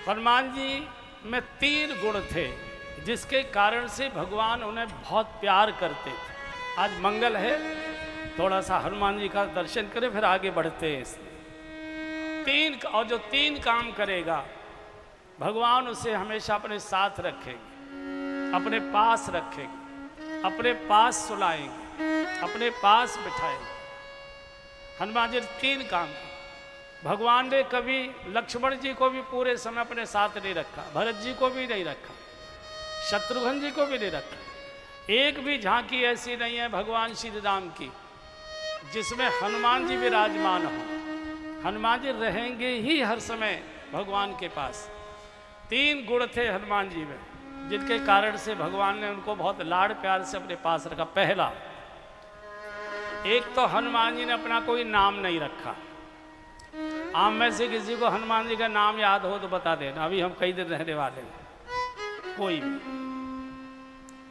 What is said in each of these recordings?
हनुमान जी में 3 गुण थे जिसके कारण से भगवान उन्हें बहुत प्यार करते थे। आज मंगल है, थोड़ा सा हनुमान जी का दर्शन करें फिर आगे बढ़ते हैं। और जो 3 काम करेगा भगवान उसे हमेशा अपने साथ रखेंगे, अपने पास रखेंगे, अपने पास सुलाएंगे, अपने पास बिठाएंगे। हनुमान जी 3 काम। भगवान ने कभी लक्ष्मण जी को भी पूरे समय अपने साथ नहीं रखा, भरत जी को भी नहीं रखा, शत्रुघ्न जी को भी नहीं रखा। एक भी झांकी ऐसी नहीं है भगवान श्री राम की जिसमें हनुमान जी विराजमान हो। हनुमान जी रहेंगे ही हर समय भगवान के पास। 3 गुण थे हनुमान जी में जिनके कारण से भगवान ने उनको बहुत लाड़ प्यार से अपने पास रखा। पहला, एक तो हनुमान जी ने अपना कोई नाम नहीं रखा। आप में से किसी को हनुमान जी का नाम याद हो तो बता देना, अभी हम कई दिन रहने वाले हैं। कोई भी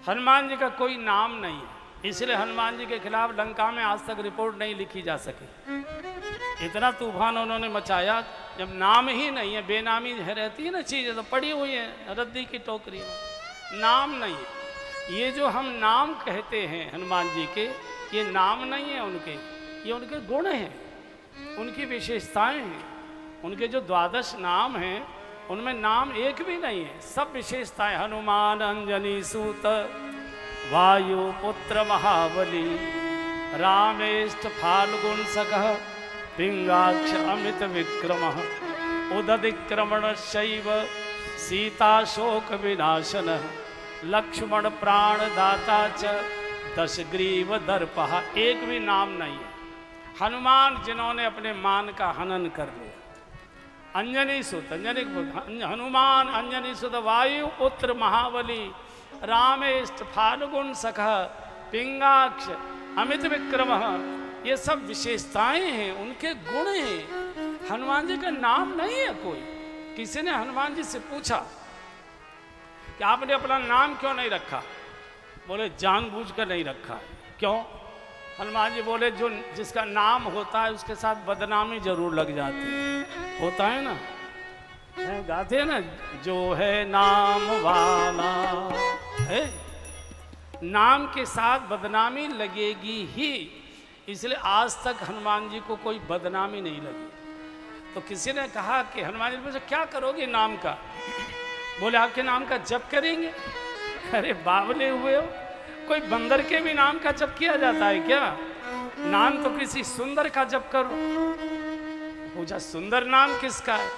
हनुमान जी का कोई नाम नहीं है, इसलिए हनुमान जी के खिलाफ लंका में आज तक रिपोर्ट नहीं लिखी जा सकी। इतना तूफान उन्होंने मचाया, जब नाम ही नहीं है, बेनामी है रहती है ना चीज़ें तो पड़ी हुई है रद्दी की टोकरी में, नाम नहीं है। ये जो हम नाम कहते हैं हनुमान जी के, ये नाम नहीं है उनके, ये उनके गुण हैं, उनकी विशेषताएं हैं। उनके जो 12 नाम हैं उनमें नाम एक भी नहीं है, सब विशेषताएं। हनुमान अंजनी सूत, वायु पुत्र महाबली, रामेष्ट फाल्गुन सकः, पिंगाक्ष अमित विक्रम, उदधिक्रमण शैव, सीता शोक विनाशन, लक्ष्मण प्राणदाता च, दशग्रीव दर्पहा। एक भी नाम नहीं है। हनुमान जिन्होंने अपने मान का हनन कर लिया। अंजनी सुत, हनुमान अंजनी सुत, वायु पुत्र महाबली, रामेष्ट फाल्गुन सखः, पिंगाक्ष अमित विक्रम, ये सब विशेषताएं हैं, उनके गुण हैं। हनुमान जी का नाम नहीं है कोई। किसी ने हनुमान जी से पूछा कि आपने अपना नाम क्यों नहीं रखा? बोले जानबूझकर नहीं रखा। क्यों? हनुमान जी बोले जो जिसका नाम होता है उसके साथ बदनामी जरूर लग जाती है। होता है ना, गाते हैं ना, जो है नाम वाला है, नाम के साथ बदनामी लगेगी ही। इसलिए आज तक हनुमान जी को कोई बदनामी नहीं लगी। तो किसी ने कहा कि हनुमान जी मुझे क्या करोगे नाम का? बोले आपके नाम का जप करेंगे। अरे बावले हुए हो, कोई बंदर के भी नाम का जप किया जाता है क्या? नाम तो किसी सुंदर का जप करो। पूछा सुंदर नाम किसका है?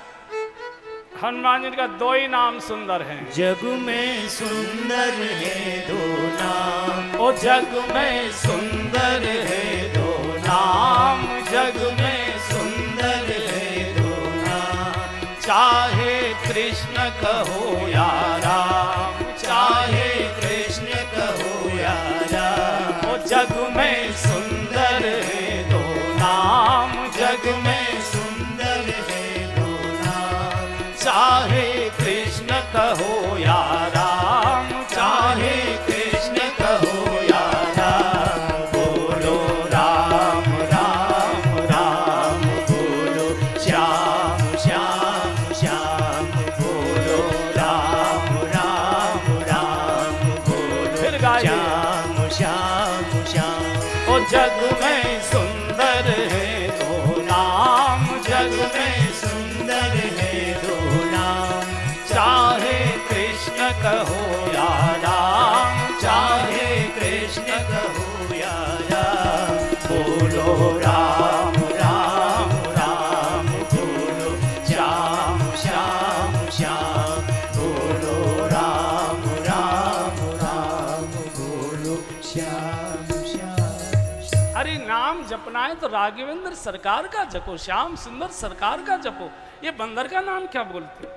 हनुमान जी का 2 ही नाम सुंदर हैं। जग में सुंदर है 2 नाम, ओ जग में सुंदर है 2 नाम, जग में सुंदर है 2 नाम, चाहे कृष्ण कहो या राम, चाहे कृष्ण कहो या राम। ओ जग में सुंदर है 2 नाम, जग में सुंदर है 2 नाम, चाहे कृष्ण कहो या राम, चाहे कृष्ण कहो या राम। बोलो राम राम राम, बोलो श्याम श्याम श्याम, बोलो राम राम राम, बोलो फिर गाइए। श्याम श्याम श्याम। ओ जग में सुंदर है 2 नाम, जग में सुंदर है 2 नाम, चाहे कृष्ण कहो या राम, चाहे कृष्ण कहो या राम। बोलो राम राम राम, बोलो श्याम श्याम श्याम, बोलो राम राम राम, बोलो श्याम श्याम। अरे नाम जपना है तो राघवेंद्र सरकार का जपो, श्याम सुंदर सरकार का जपो। ये बंदर का नाम क्या बोलते?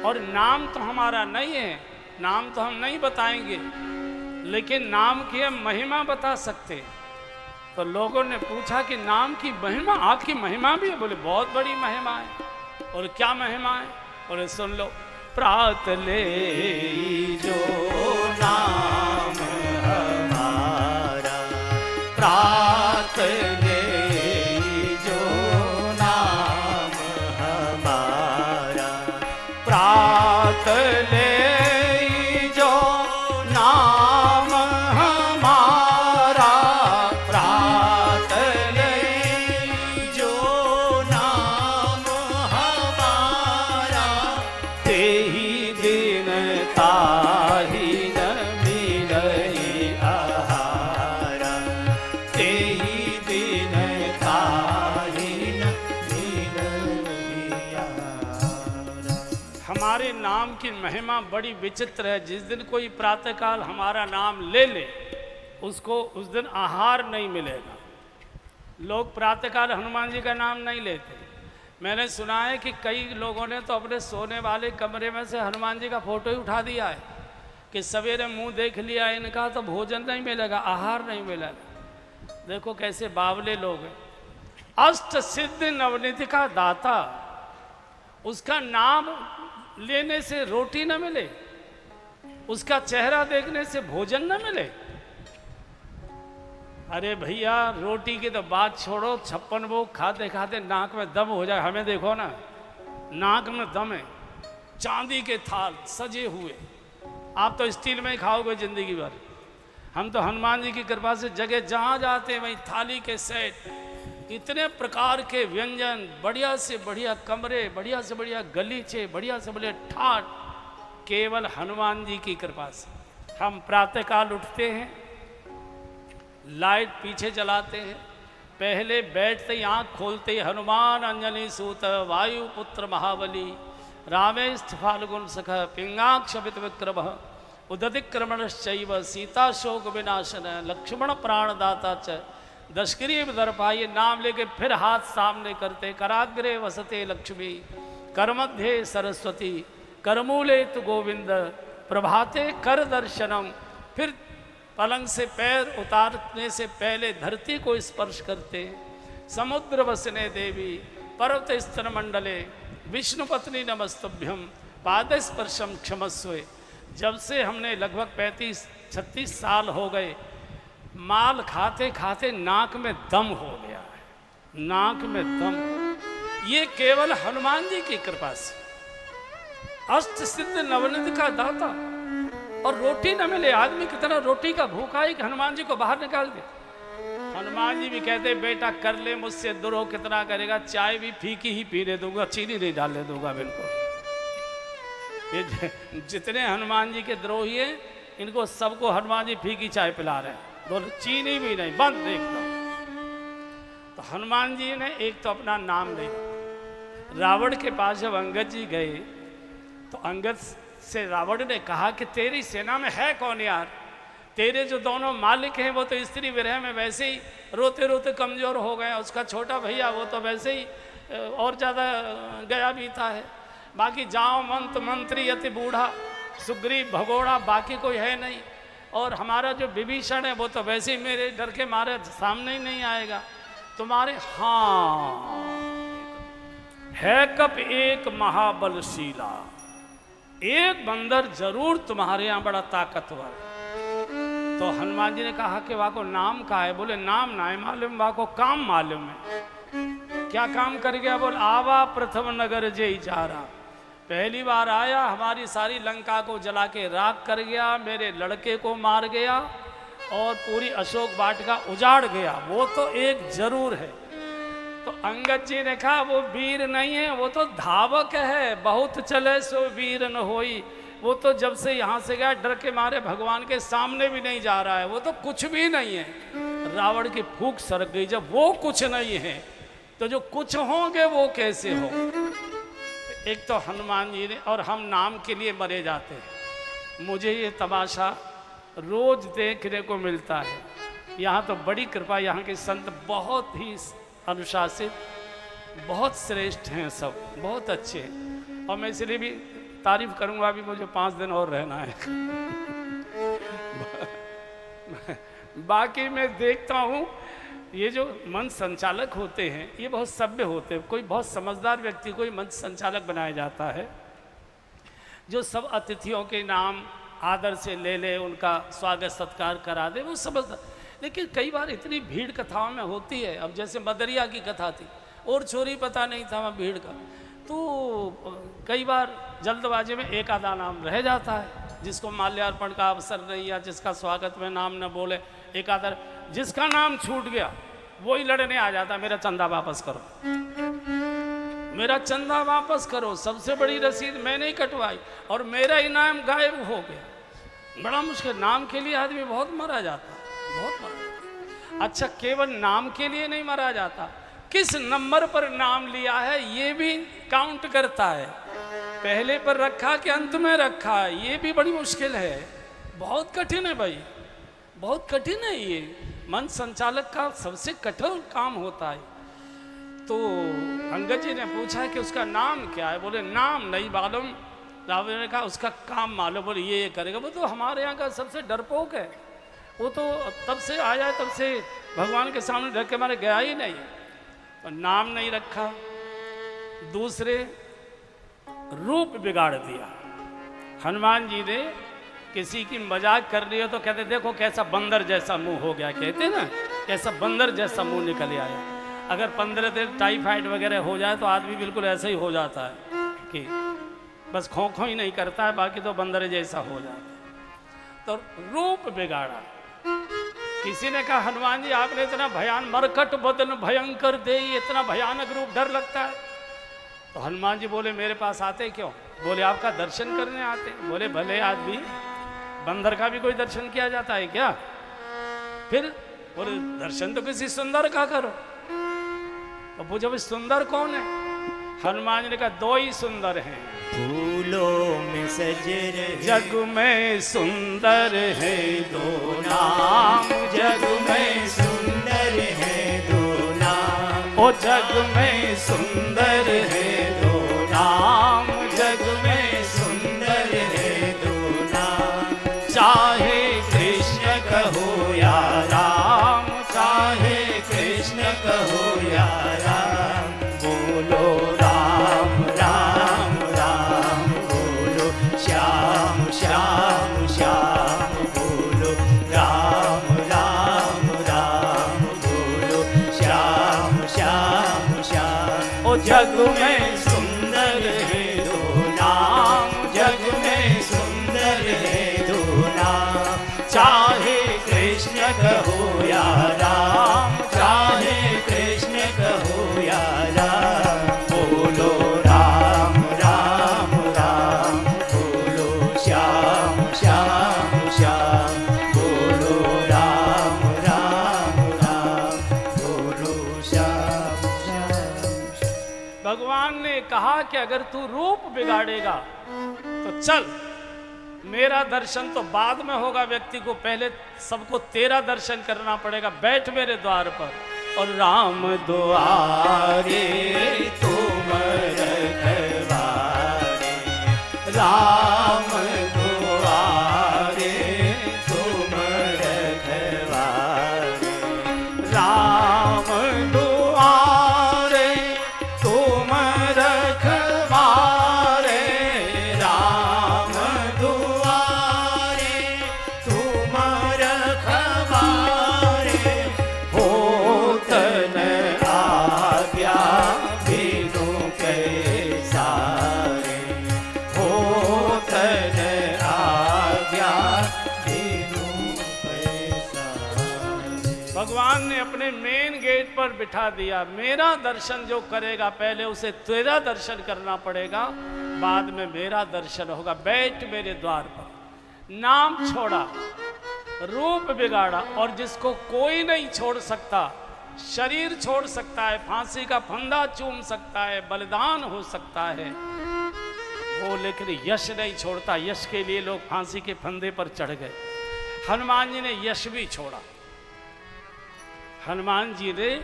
और नाम तो हमारा नहीं है, नाम तो हम नहीं बताएंगे, लेकिन नाम की हम महिमा बता सकते। तो लोगों ने पूछा कि नाम की महिमा, आपकी महिमा भी है? बोले बहुत बड़ी महिमा है। और क्या महिमा है? बोले सुन लो। प्रात ले जो नाम हमारा, प्रात ले जो नाम हमारा, प्रात ले जो नाम हमारा, प्रात ले जो नाम हमारा, ते ही दिन ताही न मिलई आहारा, ते ही दिन ताही न मिलई आहारा। हमारे नाम की महिमा बड़ी विचित्र है। जिस दिन कोई प्रातःकाल हमारा नाम ले ले उसको उस दिन आहार नहीं मिलेगा। लोग प्रातःकाल हनुमान जी का नाम नहीं लेते। मैंने सुना है कि कई लोगों ने तो अपने सोने वाले कमरे में से हनुमान जी का फोटो ही उठा दिया है कि सवेरे मुंह देख लिया इनका तो भोजन नहीं मिलेगा, आहार नहीं मिलेगा। देखो कैसे बावले लोग हैं। अष्ट सिद्ध नवनिधि का दाता, उसका नाम लेने से रोटी न मिले, उसका चेहरा देखने से भोजन न मिले। अरे भैया रोटी की तो बात छोड़ो, 56 भोग खाते खाते नाक में दम हो जाए। हमें देखो ना, नाक में दम है, चांदी के थाल सजे हुए। आप तो स्टील में ही खाओगे जिंदगी भर। हम तो हनुमान जी की कृपा से जगह जहाँ जाते हैं वहीं थाली के सेट, इतने प्रकार के व्यंजन, बढ़िया से बढ़िया कमरे, बढ़िया से बढ़िया गलीचे, बढ़िया से बढ़िया ठाट, केवल हनुमान जी की कृपा से। हम प्रातःकाल उठते हैं, लाइट पीछे जलाते हैं, पहले बैठते ही आँख खोलते ही हनुमान अंजनी सूत वायु पुत्र महाबली रामेस्थ फाल्गुन सख पिंगाक्ष विक्रम उदतिक्रमणश्चैव सीता शोक विनाशन लक्ष्मण प्राणदाता च दशग्रीव दर्पा। ये नाम लेके फिर हाथ सामने करते, कराग्रे वसते लक्ष्मी करमध्य सरस्वती करमूले तु गोविंद प्रभाते कर दर्शनम। फिर पलंग से पैर उतारने से पहले धरती को स्पर्श करते, समुद्र वसने देवी पर्वत स्तन मंडले विष्णु पत्नी नमस्तभ्यम पाद स्पर्शम क्षमस्वे। जब से हमने लगभग 35-36 साल हो गए, माल खाते खाते नाक में दम हो गया है, नाक में दम। ये केवल हनुमान जी की कृपा से। अष्ट सिद्ध नवनिधि का दाता, और रोटी न मिले। आदमी कितना रोटी का भूखा है कि हनुमान जी को बाहर निकाल दे। हनुमान जी भी कहते बेटा कर ले मुझसे द्रोह, कितना करेगा, चाय भी फीकी ही पीने दूंगा, चीनी नहीं डालने दूंगा बिल्कुल। ये जितने हनुमान जी के द्रोही हैं, इनको सबको हनुमान जी फीकी चाय पिला रहे हैं, बोले चीनी भी नहीं, बंद एकदम। तो हनुमान जी ने एक तो अपना नाम लिया। रावण के पास जब अंगद जी गए तो अंगद से रावण ने कहा कि तेरी सेना में है कौन यार, तेरे जो दोनों मालिक हैं वो तो स्त्री विरह में वैसे ही रोते रोते कमज़ोर हो गए, उसका छोटा भैया वो तो वैसे ही और ज़्यादा गया बीता है, बाकी जाओ मंत्र मंत्री अति बूढ़ा सुग्रीव भगोड़ा, बाकी कोई है नहीं, और हमारा जो विभीषण है वो तो वैसे ही मेरे डर के मारे सामने ही नहीं आएगा तुम्हारे। हाँ है कप एक महाबलशीला, एक बंदर जरूर तुम्हारे यहाँ बड़ा ताकतवर। तो हनुमान जी ने कहा कि वाको नाम का है, बोले नाम ना है मालूम, वाको काम मालूम है। क्या काम कर गया, बोल आवा प्रथम नगर जय चारा, पहली बार आया हमारी सारी लंका को जला के राख कर गया, मेरे लड़के को मार गया और पूरी अशोक वाटिका उजाड़ गया, वो तो एक जरूर है। तो अंगद जी ने कहा वो वीर नहीं है, वो तो धावक है, बहुत चले सो वीर न होई। वो तो जब से यहाँ से गया डर के मारे भगवान के सामने भी नहीं जा रहा है, वो तो कुछ भी नहीं है। रावण की फूंक सरक गई, जब वो कुछ नहीं है तो जो कुछ होंगे वो कैसे हो। एक तो हनुमान जी ने, और हम नाम के लिए मरे जाते हैं। मुझे ये तमाशा रोज देखने को मिलता है। यहाँ तो बड़ी कृपा, यहाँ के संत बहुत ही अनुशासित, बहुत श्रेष्ठ हैं, सब बहुत अच्छे हैं, और मैं इसलिए भी तारीफ करूँगा। अभी मुझे 5 दिन और रहना है। बाकी मैं देखता हूँ ये जो मंच संचालक होते हैं ये बहुत सभ्य होते हैं। कोई बहुत समझदार व्यक्ति कोई मंच संचालक बनाया जाता है जो सब अतिथियों के नाम आदर से ले ले, उनका स्वागत सत्कार करा दे, वो समझदार। लेकिन कई बार इतनी भीड़ कथाओं में होती है, अब जैसे मदरिया की कथा थी और चोरी पता नहीं था वहाँ भीड़ का, तो कई बार जल्दबाजी में एक आधा नाम रह जाता है, जिसको माल्यार्पण का अवसर नहीं या जिसका स्वागत में नाम न बोले, एक आधा जिसका नाम छूट गया वही लड़ने आ जाता, मेरा चंदा वापस करो, मेरा चंदा वापस करो, सबसे बड़ी रसीद मैंने ही कटवाई और मेरा इनाम गायब हो गया। बड़ा मुश्किल, नाम के लिए आदमी बहुत मरा जाता, बहुत मरा जाता। अच्छा, केवल नाम के लिए नहीं मरा जाता, किस नंबर पर नाम लिया है ये भी काउंट करता है, पहले पर रखा कि अंत में रखा, ये भी बड़ी मुश्किल है, बहुत कठिन है भाई, बहुत कठिन है ये, मन संचालक का सबसे कठिन काम होता है। तो अंगद जी ने पूछा कि उसका नाम क्या है, बोले नाम नहीं मालूम। रावण ने कहा उसका काम मालूम, बोले ये करेगा, वो तो हमारे यहाँ का सबसे डरपोक है, वो तो तब से आया तब से भगवान के सामने ढक के मारे गया ही नहीं, तो नाम नहीं रखा। दूसरे रूप बिगाड़ दिया, हनुमान जी ने किसी की मजाक कर रही हो तो कहते देखो कैसा बंदर जैसा मुंह हो गया, कहते ना कैसा बंदर जैसा मुंह निकल आया। अगर 15 दिन टाइफाइड वगैरह हो जाए तो आदमी बिल्कुल ऐसे ही हो जाता है कि बस खो खो ही नहीं करता है, बाकी तो बंदर जैसा हो जाता है। तो रूप बिगाड़ा। किसी ने कहा हनुमान जी आपने इतना मरकट बदन भयंकर दे, इतना भयानक रूप, डर लगता है। तो हनुमान जी बोले मेरे पास आते क्यों? बोले आपका दर्शन करने आते। बोले भले आदमी, बंदर का भी कोई दर्शन किया जाता है क्या? फिर बोले दर्शन तो किसी सुंदर का करो। तो पूछो भाई सुंदर कौन है? हनुमान जी ने कहा दो ही सुंदर हैं, फूलों में सजे रहे जग में सुंदर है दो नाम, जग में सुंदर है दो नाम, ओ जग में सुंदर है दो नाम, जग में सुंदर है दो नाम। चाहे कृष्ण कहो या राम, चाहे कृष्ण कहो या राम, बोलो राम राम राम, बोलो श्याम श्याम श्याम, बोलो राम राम राम, बोलो श्याम श्याम श्याम। ओ जग में सुंदर है दो नाम, जग में सुंदर है दो नाम। चाहे कृष्ण कहो या राम, चाहे कृष्ण कहो या राम, बोलो राम राम राम, बोलो श्याम श्याम श्याम, बोलो राम राम राम, बोलो श्याम श्याम। भगवान ने कहा कि अगर तू रूप बिगाड़ेगा तो चल, मेरा दर्शन तो बाद में होगा, व्यक्ति को पहले सबको तेरा दर्शन करना पड़ेगा, बैठ मेरे द्वार पर। और राम दुआरे तुम रखवारे, राम दुआरे तुम रखवारे, राम दुआरे तुम रखवारे, राम दुआरे तुम रखवारे, होत न आज्ञा बिनु कैसारे, होत न आज्ञा बिनु कैसारे। भगवान ने अपने मेन गेट पर बिठा दिया, मेरा दर्शन जो करेगा पहले उसे तेरा दर्शन करना पड़ेगा, बाद में मेरा दर्शन होगा, बैठ मेरे द्वार पर। नाम छोड़ा, रूप बिगाड़ा, और जिसको कोई नहीं छोड़ सकता, शरीर छोड़ सकता है, फांसी का फंदा चूम सकता है, बलिदान हो सकता है वो, लेकिन यश नहीं छोड़ता। यश के लिए लोग फांसी के फंदे पर चढ़ गए। हनुमान जी ने यश भी छोड़ा, हनुमान जी ने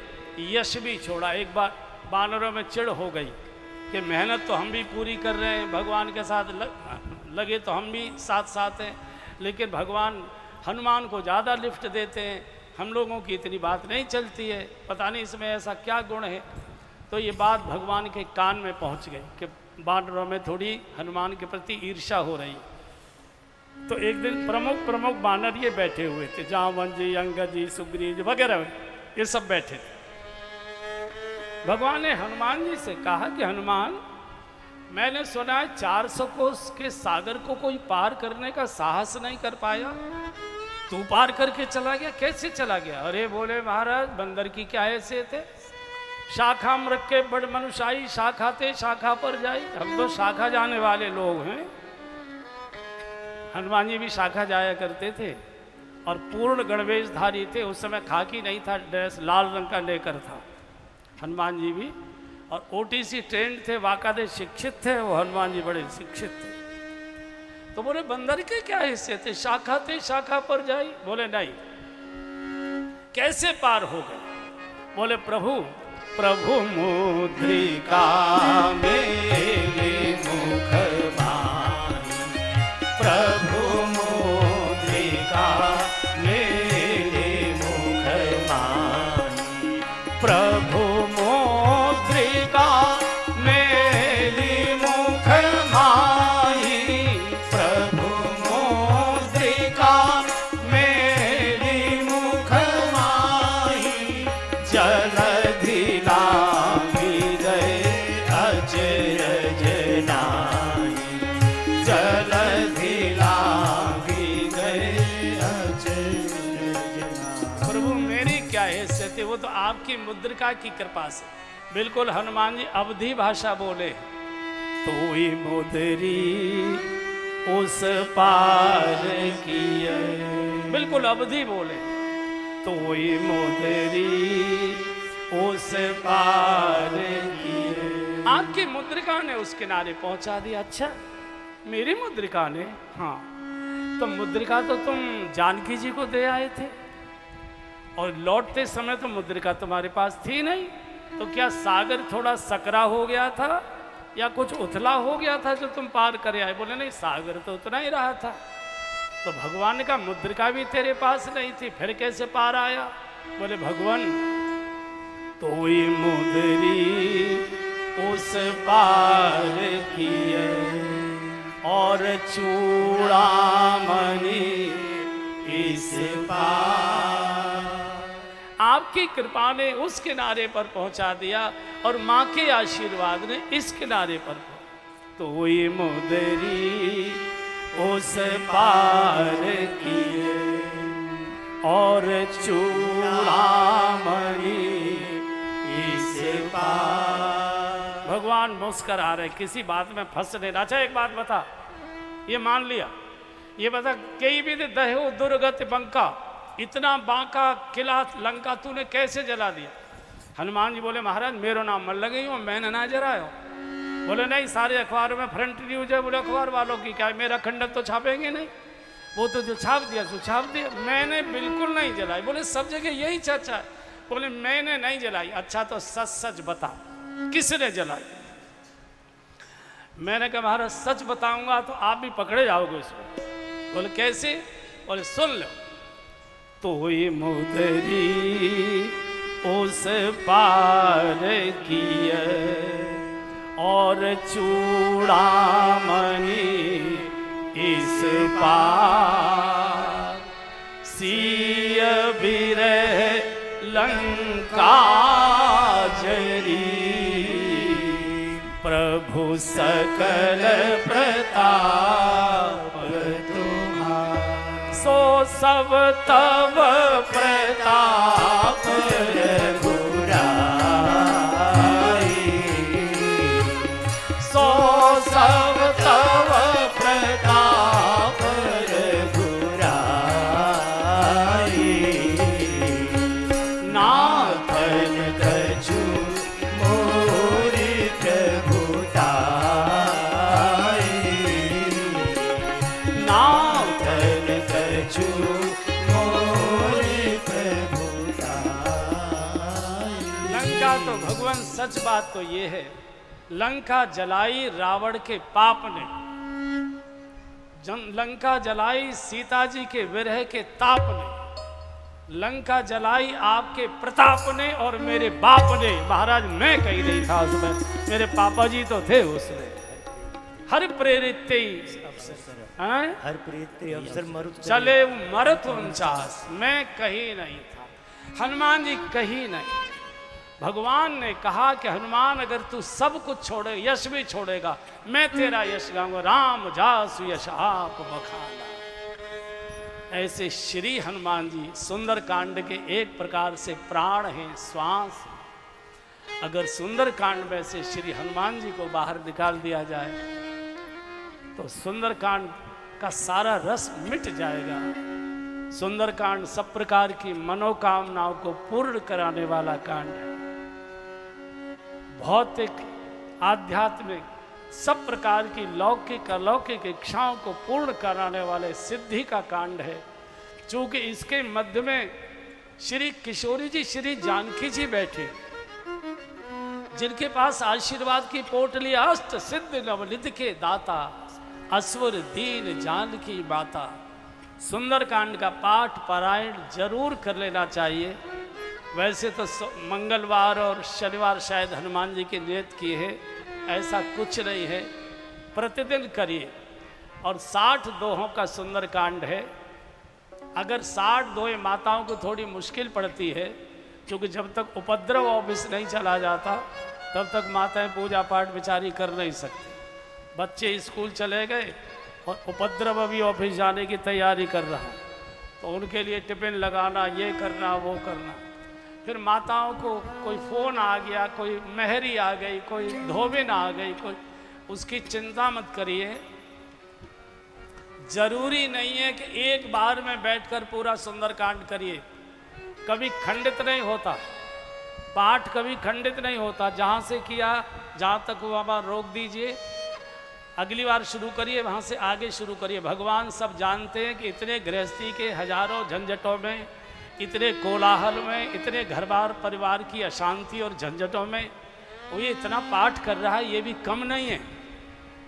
यश भी छोड़ा। एक बार बानरों में चिढ़ हो गई कि मेहनत तो हम भी पूरी कर रहे हैं, भगवान के साथ लगे तो हम भी साथ साथ हैं, लेकिन भगवान हनुमान को ज़्यादा लिफ्ट देते हैं, हम लोगों की इतनी बात नहीं चलती है, पता नहीं इसमें ऐसा क्या गुण है। तो ये बात भगवान के कान में पहुंच गई कि बानरों में थोड़ी हनुमान के प्रति ईर्ष्या हो रही। तो एक दिन प्रमुख बानर ये बैठे हुए थे, जामवन जी, अंगद जी, सुग्रीव वगैरह, ये सब बैठे थे। भगवान ने हनुमान जी से कहा कि हनुमान मैंने सुना है 400 कोस के सागर को कोई पार करने का साहस नहीं कर पाया, तू पार करके चला गया। कैसे चला गया? अरे बोले महाराज बंदर की क्या हैसियत है, शाखा में रख के बड़ मनुष्याई शाखा थे शाखा पर जाई। हम तो शाखा जाने वाले लोग हैं। हनुमान जी भी शाखा जाया करते थे और पूर्ण गणवेशधारी थे। उस समय खाकी नहीं था, ड्रेस लाल रंग का लेकर था हनुमान जी भी। और ओटीसी ट्रेंड थे, बाकायदे शिक्षित थे वो। हनुमान जी बड़े शिक्षित थे। तो बोले बंदर के क्या हिस्से थे, शाखा थे शाखा पर जाई। बोले नहीं, कैसे पार हो गए? बोले प्रभु प्रभु मुद्रिका मेरे मुख बानी, प्रभु मुद्रिका मेरे मुख बानी, प्रभु मुद्रिका मेरी मुख माही, प्रभु मुद्रिका मेरी मुख माही, जलधि लांघी गए अचरज नाही, जलधि लांघी गए अचरज नाही। प्रभु मेरी क्या हैसियत है, वो तो आपकी मुद्रिका की कृपा से। बिल्कुल हनुमान जी अवधी भाषा बोले, तोई मुदरी उस पार किए। बिल्कुल अवधी बोले, तोई मुदरी उस पार किए। आपकी मुद्रिका ने उस किनारे पहुंचा दिया। अच्छा मेरी मुद्रिका ने? हाँ, तो मुद्रिका तो तुम जानकी जी को दे आए थे और लौटते समय तो मुद्रिका तुम्हारे पास थी नहीं। तो क्या सागर थोड़ा सकरा हो गया था या कुछ उथला हो गया था जो तुम पार करे आए? बोले नहीं, सागर तो उतना ही रहा था। तो भगवान का मुद्रिका भी तेरे पास नहीं थी, फिर कैसे पार आया? बोले भगवान तोई मुदरी उस पार किए और चूड़ामणि इस पार। आपकी कृपा ने उस किनारे पर पहुंचा दिया और माँ के आशीर्वाद ने इस किनारे पर। तोई मुदरी उस पार किए और चूड़ामणि इस पार। भगवान मुस्कुरा रहे, किसी बात में फंस नहीं। अच्छा एक बात बता, ये मान लिया, ये बता कई भी दहो दुर्गत बंका, इतना बांका किला लंका तूने कैसे जला दिया? हनुमान जी बोले महाराज मेरो नाम मत लगे हो, मैंने ना जलायो। बोले नहीं, सारे अखबारों में फ्रंट न्यूज है। बोले अखबार वालों की क्या, मेरा खंडक तो छापेंगे नहीं, वो तो जो छाप दिया सो छाप दिया, मैंने बिल्कुल नहीं जलाई। बोले सब जगह यही चर्चा है। बोले मैंने नहीं जलाई। अच्छा तो सच सच बता किसने जलाई? मैंने कहा महाराज सच बताऊंगा तो आप भी पकड़े जाओगे उसमें। बोले कैसे? बोले सुन लो, तोई मुदरी उस पार किए और चूड़ामणि इस पार, सिय बिरह लंका जरी, प्रभु सकल प्रताप तुम्हारा, सो सब तब प्रताप रघुराई, सो सब तब प्रताप रघुराई, नाथन कछु मोरि प्रभुताई, नाथन कछु मोरि प्रभुताई। लंका तो भगवान सच बात तो ये है, लंका जलाई रावण के पाप ने, लंका जलाई सीता जी के विरह के ताप ने, लंका जलाई आपके प्रताप ने और मेरे बाप ने। महाराज मैं कहीं नहीं था उसमें, मेरे पापा जी तो थे उसमें। हर प्रेरित हर प्रेरित अवसर मरुत चले मरत 49, मैं कहीं नहीं था, हनुमान जी कहीं नहीं। भगवान ने कहा कि हनुमान अगर तू सब कुछ छोड़े, यश भी छोड़ेगा, मैं तेरा यश गाऊंगा। राम जासु यश आप बखाना। ऐसे श्री हनुमान जी सुंदर कांड के एक प्रकार से प्राण हैं, श्वास। अगर सुंदर कांड में से श्री हनुमान जी को बाहर निकाल दिया जाए तो सुंदर कांड का सारा रस मिट जाएगा। सुंदर कांड सब प्रकार की मनोकामनाओं को पूर्ण कराने वाला कांड है। भौतिक, आध्यात्मिक, सब प्रकार की लौकिक अलौकिक इच्छाओं को पूर्ण कराने वाले सिद्धि का कांड है। चूंकि इसके मध्य में श्री किशोरी जी, श्री जानकी जी बैठे, जिनके पास आशीर्वाद की पोटली, अष्ट सिद्ध नवनिधि के दाता, असुर दीन जानकी माता। सुंदर कांड का पाठ पारायण जरूर कर लेना चाहिए। वैसे तो मंगलवार और शनिवार शायद हनुमान जी की नियत की है, ऐसा कुछ नहीं है, प्रतिदिन करिए। और 60 दोहों का सुंदर कांड है। अगर 60 दोहे माताओं को थोड़ी मुश्किल पड़ती है, क्योंकि जब तक उपद्रव ऑफिस नहीं चला जाता तब तक माताएं पूजा पाठ बेचारी कर नहीं सकती। बच्चे स्कूल चले गए और उपद्रव अभी ऑफिस जाने की तैयारी कर रहा, तो उनके लिए टिफिन लगाना, ये करना, वो करना। फिर माताओं को कोई फ़ोन आ गया, कोई मेहरी आ गई, कोई धोबिन आ गई, कोई, उसकी चिंता मत करिए। जरूरी नहीं है कि एक बार में बैठकर पूरा सुंदरकांड करिए। कभी खंडित नहीं होता पाठ, कभी खंडित नहीं होता। जहाँ से किया, जहाँ तक हुआ वहाँ रोक दीजिए, अगली बार शुरू करिए, वहाँ से आगे शुरू करिए। भगवान सब जानते हैं कि इतने गृहस्थी के हजारों झंझटों में, इतने कोलाहल में, इतने घर बार परिवार की अशांति और झंझटों में वो ये इतना पाठ कर रहा है, ये भी कम नहीं है।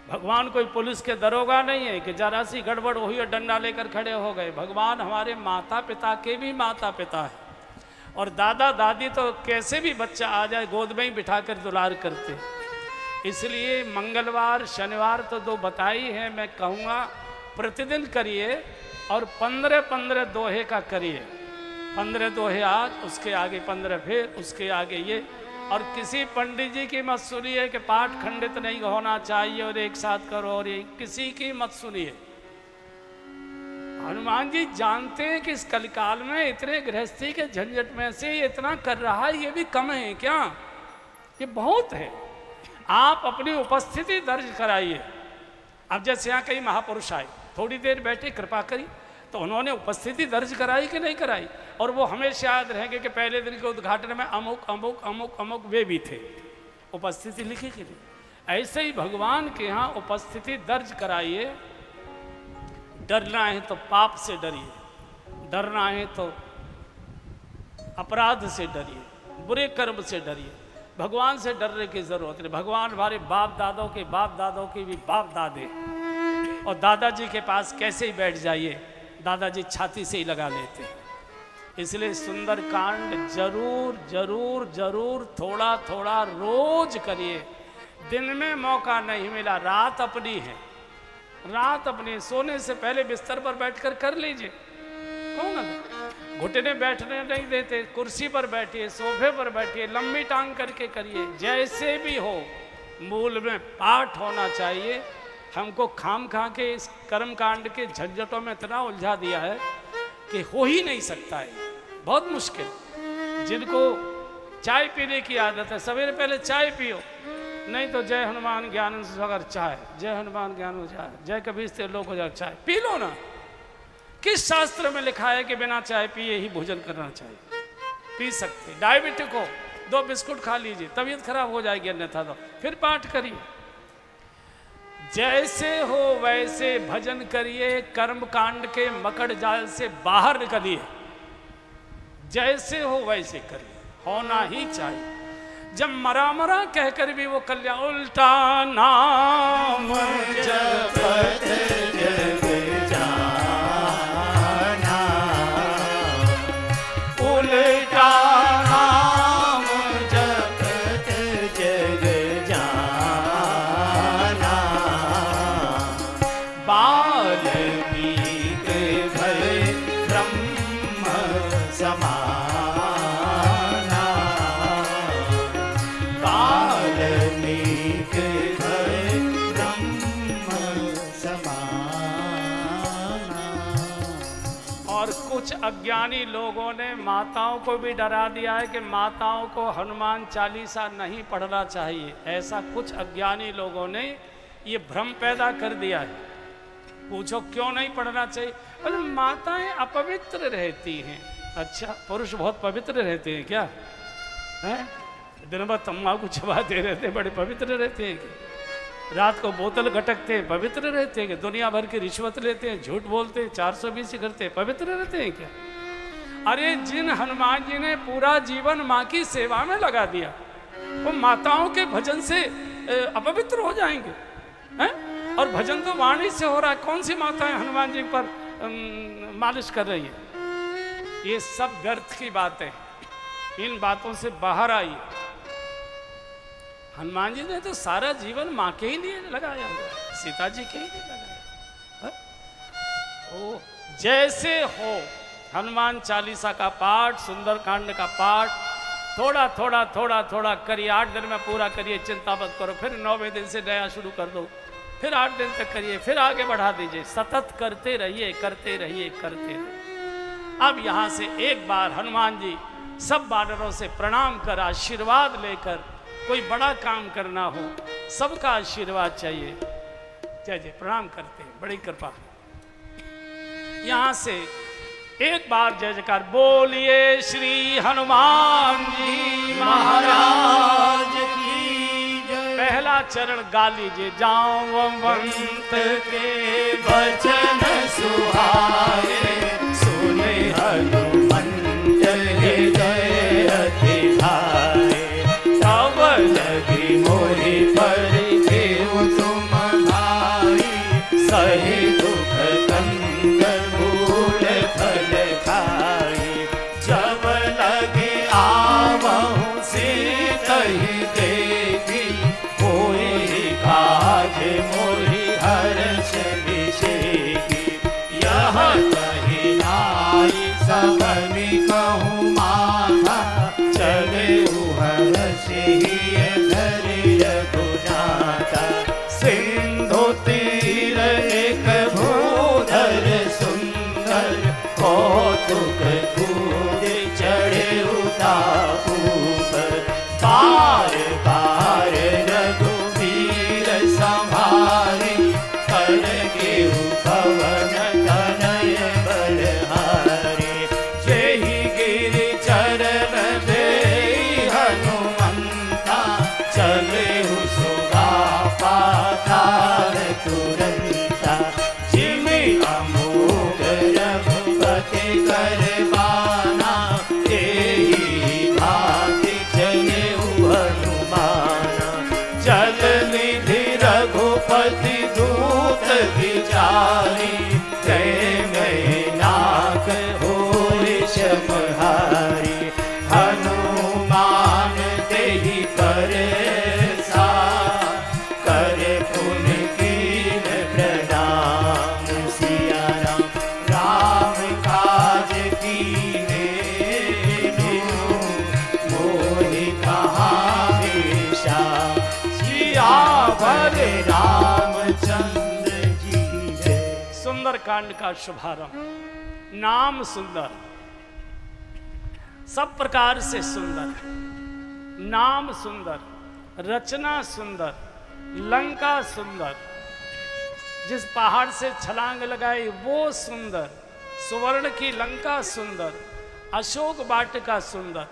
भगवान कोई पुलिस के दरोगा नहीं है कि जरा सी गड़बड़ हुई और डंडा लेकर खड़े हो गए। भगवान हमारे माता पिता के भी माता पिता है, और दादा दादी तो कैसे भी बच्चा आ जाए गोद में ही बिठाकर दुलार करते। इसलिए मंगलवार शनिवार तो दो बताई है, मैं कहूँगा प्रतिदिन करिए और 15-15 दोहे का करिए। 15 दोहे आज, उसके आगे 15 फिर, उसके आगे ये। और किसी पंडित जी की मत सुनिए कि पाठ खंडित नहीं होना चाहिए और एक साथ करो, और ये किसी की मत सुनिए। हनुमान जी जानते हैं कि इस कलिकाल में इतने गृहस्थी के झंझट में से ये इतना कर रहा है, ये भी कम है क्या? ये बहुत है। आप अपनी उपस्थिति दर्ज कराइए। अब जैसे यहाँ कई महापुरुष आए, थोड़ी देर बैठे, कृपा करी, तो उन्होंने उपस्थिति दर्ज कराई कि नहीं कराई? और वो हमेशा याद रहेंगे कि पहले दिन के उद्घाटन में अमुक अमुक अमुक अमुक वे भी थे, उपस्थिति लिखी कि नहीं? ऐसे ही भगवान के यहाँ उपस्थिति दर्ज कराइए। डरना है तो पाप से डरिए, डरना है तो अपराध से डरिए, बुरे कर्म से डरिए। भगवान से डरने की जरूरत नहीं। भगवान हमारे बाप दादों के बाप दादों के भी बाप दादे, और दादाजी के पास कैसे ही बैठ जाइए, दादाजी छाती से ही लगा लेते हैं। इसलिए सुंदर कांड जरूर जरूर जरूर थोड़ा थोड़ा रोज करिए। दिन में मौका नहीं मिला, रात अपनी है, रात अपनी, सोने से पहले बिस्तर पर बैठकर कर लीजिए। कौन घुटने बैठने नहीं देते, कुर्सी पर बैठिए, सोफे पर बैठिए, लंबी टांग करके करिए। जैसे भी हो, मूल में पाठ होना चाहिए। हमको खाम खा के इस कर्म कांड के झंझटों में इतना उलझा दिया है कि हो ही नहीं सकता है, बहुत मुश्किल। जिनको चाय पीने की आदत है, सवेरे पहले चाय पियो, नहीं तो जय हनुमान ज्ञान सागर चाय, जय हनुमान ज्ञान चाय, जय कबीर से लोग हो जाए, चाय पी लो ना। किस शास्त्र में लिखा है कि बिना चाय पिए ही भोजन करना चाहिए? पी सकते। डायबिटिक हो, 2 बिस्कुट खा लीजिए, तबीयत खराब हो जाएगी अन्यथा। तो फिर पाठ करिए। जैसे हो वैसे भजन करिए, कर्म कांड के मकड़ जाल से बाहर निकलिए। जैसे हो वैसे करिए, होना ही चाहिए। जब मरा मरा कहकर भी वो कल्याण, उल्टा नाम जपत जग जाना, उल्टा नाम जपत जग जाना, वाल्मीकि भय ब्रह्म समाना, कुछ अज्ञानी लोगों ने माताओं को भी डरा दिया है कि माताओं को हनुमान चालीसा नहीं पढ़ना चाहिए। ऐसा कुछ अज्ञानी लोगों ने ये भ्रम पैदा कर दिया है। पूछो क्यों नहीं पढ़ना चाहिए? बोले माताएं अपवित्र रहती हैं। अच्छा, पुरुष बहुत पवित्र रहते हैं क्या? हैं? दिन भर तम्बाकू चबाते रहते, बड़े पवित्र रहते हैं क्या? रात को बोतल गटकते हैं, पवित्र रहते हैं? दुनिया भर की रिश्वत लेते हैं, झूठ बोलते हैं, 420 करते हैं, पवित्र रहते हैं क्या? अरे जिन हनुमान जी ने पूरा जीवन माँ की सेवा में लगा दिया, वो माताओं के भजन से अपवित्र हो जाएंगे? हैं? और भजन तो वाणी से हो रहा है। कौन सी माताएं हनुमान जी पर मालिश कर रही है? ये सब व्यर्थ की बातें, इन बातों से बाहर आइए। हनुमान जी ने तो सारा जीवन माँ के ही लिए लगाया, सीता जी के ही लिए लगाया। ओ जैसे हो हनुमान चालीसा का पाठ, सुंदरकांड का पाठ थोड़ा थोड़ा थोड़ा थोड़ा करिए। 8 दिन में पूरा करिए, चिंता मत करो। फिर 9वें दिन से नया शुरू कर दो, फिर 8 दिन तक करिए, फिर आगे बढ़ा दीजिए। सतत करते रहिए, करते रहिए, करते रहिए। अब यहाँ से एक बार हनुमान जी सब वानरों से प्रणाम कर, आशीर्वाद लेकर, कोई बड़ा काम करना हो सबका आशीर्वाद चाहिए। जय जय प्रणाम करते हैं, बड़ी कृपा। यहां से एक बार जय जयकार बोलिए श्री हनुमान जी महाराज की जय। पहला चरण गा लीजिए। जांवंत के वचन सुहाए, सुने हनुमंत हृदय अति भाए। तब लगी मोहि पर देव तुम भाई, सही दुख कंद मूल फल खाई। जब लगे आवहु सीतहि देखी, होई काज मोहि हर्ष विषेकी। यह कही नाई सबनि कहूँ माता, चले सिंधु तीर एक भूधर सुंदर, कौतुक कूद चढ़े ऊपर। बार बार रघुवीर संभारे, कर के पवन तनय बलहारे। जेहि गिरि चरण दे हनुमंता, चले सुगा पाताल तुरंता। जिमि अमोघ रघुपति कर बाना, तेहि भाति चले हनुमाना। जल निधि रघुपति दूत विचारी, जय मैं नाक होय समहारी। हनुमान तेहि करे सुंदरकांड का शुभारंभ। नाम सुंदर, सब प्रकार से सुंदर, नाम सुंदर, रचना सुंदर, लंका सुंदर, जिस पहाड़ से छलांग लगाई वो सुंदर, सुवर्ण की लंका सुंदर, अशोक वाटिका सुंदर,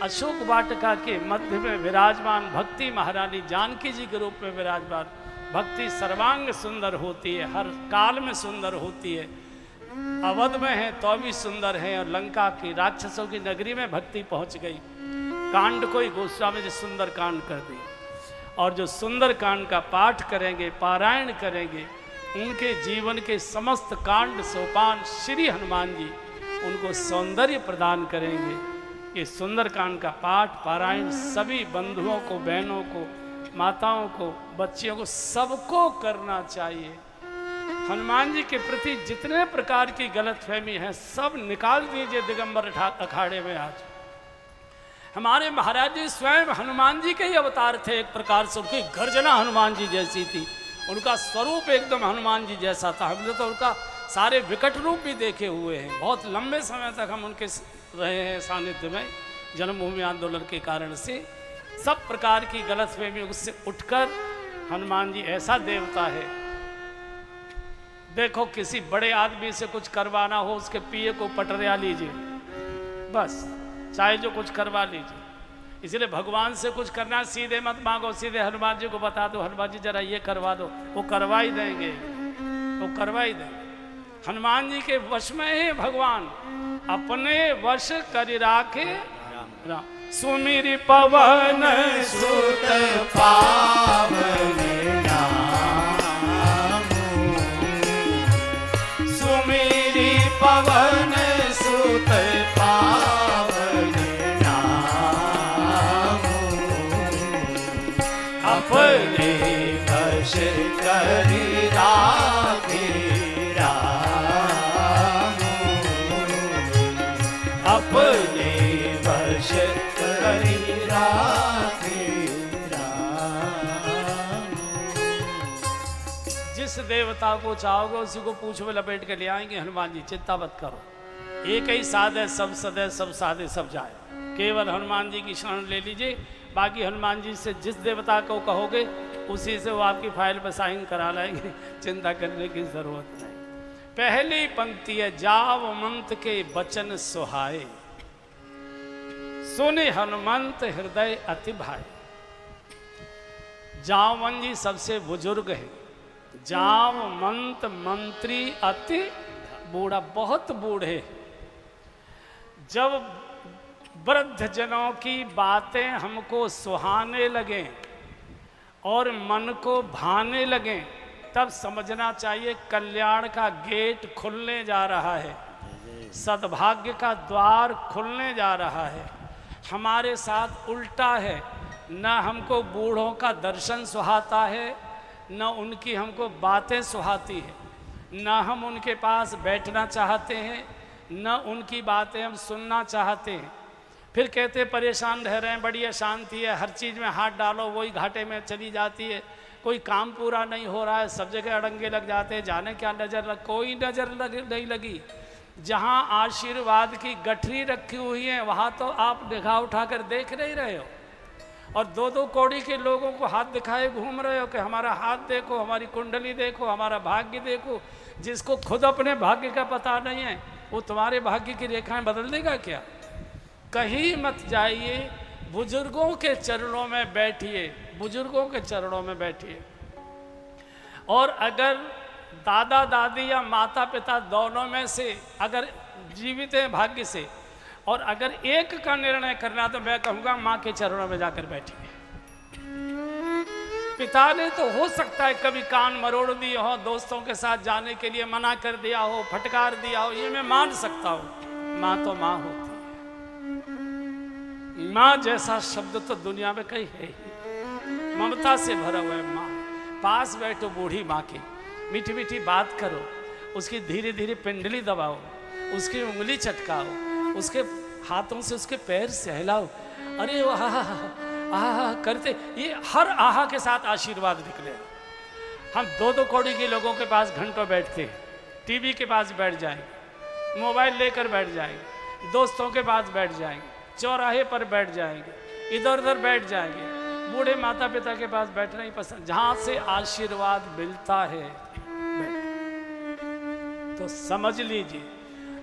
अशोक वाटिका के मध्य में विराजमान भक्ति महारानी जानकी जी के रूप में विराजमान। भक्ति सर्वांग सुंदर होती है, हर काल में सुंदर होती है। अवध में है तो भी सुंदर है, और लंका की राक्षसों की नगरी में भक्ति पहुंच गई। कांड को ही गोस्वामी जी सुंदर कांड कर दी। और जो सुंदर कांड का पाठ करेंगे, पारायण करेंगे, उनके जीवन के समस्त कांड सोपान श्री हनुमान जी उनको सौंदर्य प्रदान करेंगे। ये सुंदर कांड का पाठ पारायण सभी बंधुओं को, बहनों को, माताओं को, बच्चियों को, सबको करना चाहिए। हनुमान जी के प्रति जितने प्रकार की गलतफहमी है सब निकाल दीजिए दिगंबर अखाड़े में। आज हमारे महाराज जी स्वयं हनुमान जी के ही अवतार थे। एक प्रकार से उनकी गर्जना हनुमान जी जैसी थी, उनका स्वरूप एकदम हनुमान जी जैसा था। हमने तो उनका सारे विकट रूप भी देखे हुए हैं। बहुत लंबे समय तक हम उनके रहे हैं सानिध्य में, जन्मभूमि आंदोलन के कारण से सब प्रकार की गलतफहमी उससे उठकर हनुमान जी ऐसा देवता है। देखो किसी बड़े आदमी से कुछ करवाना हो, उसके पिए को पटरिया लीजिए, बस चाहे जो कुछ करवा लीजिए। इसलिए भगवान से कुछ करना सीधे मत मांगो, सीधे हनुमान जी को बता दो, हनुमान जी जरा ये करवा दो, वो करवा ही देंगे, वो करवा ही देंगे। हनुमान जी के वश में है भगवान, अपने वश कर राखे राम। सुमिर पवन सुत पावन नाम, सुमिरि पवन सुत पावन नाम, अपने वश करि राखे राम, अपने वश करि राखे राम। जिस देवता को चाहोगे उसी को पूंछ में लपेट के ले आएंगे हनुमान जी, चिंता मत करो। एक ही साध है, सब सदे सब साधे सब जाए। केवल हनुमान जी की शरण ले लीजिए, बाकी हनुमान जी से जिस देवता को कहोगे उसी से वो आपकी फाइल पर साइन करा लाएंगे, चिंता करने की जरूरत नहीं। पहली पंक्ति है, जावमंत के बचन सुहाए, सुने हनुमंत हृदय अति भाई। जावमन जी सबसे बुजुर्ग है, जावमंत मंत्री अति बूढ़ा, बहुत बूढ़े। जब वृद्ध जनों की बातें हमको सुहाने लगे और मन को भाने लगे, तब समझना चाहिए कल्याण का गेट खुलने जा रहा है, सद्भाग्य का द्वार खुलने जा रहा है। हमारे साथ उल्टा है, न हमको बूढ़ों का दर्शन सुहाता है, न उनकी हमको बातें सुहाती है, न हम उनके पास बैठना चाहते हैं, न उनकी बातें हम सुनना चाहते हैं। फिर कहते परेशान रह रहे हैं, बड़ी अशांति है, हर चीज़ में हाथ डालो वही घाटे में चली जाती है, कोई काम पूरा नहीं हो रहा है, सब जगह अड़ंगे लग जाते हैं, जाने क्या नज़र लग, कोई नज़र नहीं लगी। जहाँ आशीर्वाद की गठरी रखी हुई है वहाँ तो आप निगाह उठाकर देख नहीं रहे हो, और दो दो कौड़ी के लोगों को हाथ दिखाए घूम रहे हो कि हमारा हाथ देखो, हमारी कुंडली देखो, हमारा भाग्य देखो। जिसको खुद अपने भाग्य का पता नहीं है वो तुम्हारे भाग्य की रेखाएं बदल देगा क्या? कहीं मत जाइए, बुजुर्गों के चरणों में बैठिए, बुजुर्गों के चरणों में बैठिए। और अगर दादा दादी या माता पिता दोनों में से अगर जीवित हैं भाग्य से, और अगर एक का निर्णय करना तो मैं कहूँगा माँ के चरणों में जाकर बैठिए। पिता ने तो हो सकता है कभी कान मरोड़ दिए हो, दोस्तों के साथ जाने के लिए मना कर दिया हो, फटकार दिया हो, ये मैं मान सकता हूँ। माँ तो माँ होती है, माँ जैसा शब्द तो दुनिया में कहीं है ही। ममता से भरा हुआ है माँ। पास बैठो बूढ़ी माँ के, मीठी मीठी बात करो, उसकी धीरे धीरे पिंडली दबाओ, उसकी उंगली चटकाओ, उसके हाथों से उसके पैर सहलाओ। अरे आहा आहा करते, ये हर आहा के साथ आशीर्वाद निकले। हम दो दो कौड़ी के लोगों के पास घंटों बैठते हैं, टीवी के पास बैठ जाएंगे, मोबाइल लेकर बैठ जाएंगे, दोस्तों के पास बैठ जाएंगे, चौराहे पर बैठ जाएंगे, इधर उधर बैठ जाएंगे। बूढ़े माता पिता के पास बैठना ही पसंद, जहाँ से आशीर्वाद मिलता है। तो समझ लीजिए,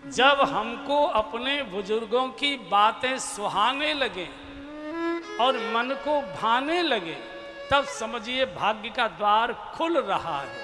जब हमको अपने बुजुर्गों की बातें सुहाने लगे और मन को भाने लगे, तब समझिए भाग्य का द्वार खुल रहा है।